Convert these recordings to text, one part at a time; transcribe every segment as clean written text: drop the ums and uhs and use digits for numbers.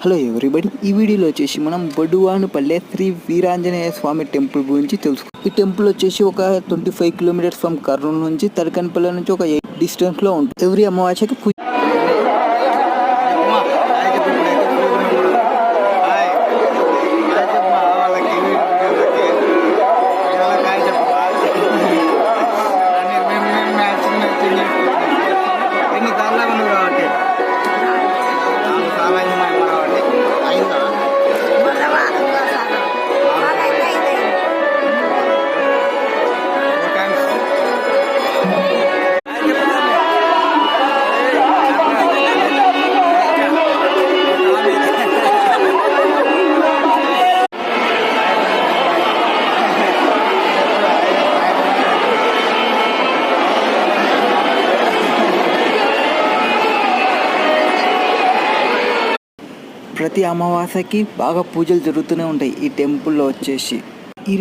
Hello everybody, ఈ వీడియోలో వచ్చేసి మనం బొడ్డువానుపల్లె శ్రీ వీరాంజనేయ స్వామి టెంపుల్ గురించి తెలుసుకుందాం. ఈ టెంపుల్ వచ్చేసి ఒక 25 కిలోమీటర్స్ ఫ్రమ్ కర్నూలు నుంచి, తడకనపల్లి నుంచి ఒక 8 డిస్టెన్స్లో ఉంటుంది. ఎవ్రీ అమావాస్యకి పూజ. ప్రతి అమావాస్యకి బాగా పూజలు జరుగుతూనే ఉంటాయి ఈ టెంపుల్లో వచ్చేసి. ఈ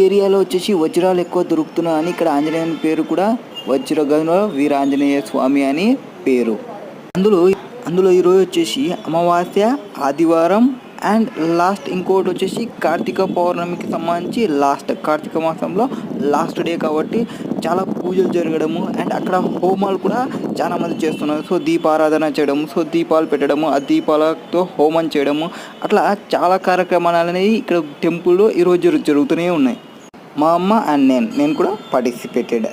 ఏరియాలో వచ్చేసి వజ్రాలు ఎక్కువ దొరుకుతున్నాయి అని ఇక్కడ ఆంజనేయుని పేరు కూడా వజ్రగనుల వీరాంజనేయ స్వామి అని పేరు. అందులో ఈరోజు వచ్చేసి అమావాస్య, ఆదివారం అండ్ లాస్ట్ ఇంకోటి వచ్చేసి కార్తీక పౌర్ణమికి సంబంధించి కార్తీక మాసంలో లాస్ట్ డే కాబట్టి చాలా పూజలు జరగడము అండ్ అక్కడ హోమాలు కూడా చాలా మంది చేస్తున్నారు. సో దీపారాధన చేయడము, సో దీపాలు పెట్టడము, ఆ దీపాలతో హోమం చేయడము, అట్లా చాలా కార్యక్రమాలు అనేవి ఇక్కడ టెంపుల్లో ఈరోజు జరుగుతూనే ఉన్నాయి. మా అమ్మ అండ్ నేను కూడా పార్టిసిపేటెడ్.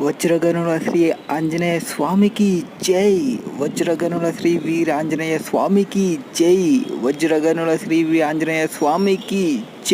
వజ్రగనుల శ్రీ ఆంజనేయ స్వామికి జై. వజ్రగనుల శ్రీ వీరాంజనేయ స్వామికి జై. వజ్రగనుల శ్రీ వీరాంజనేయ స్వామికి జై.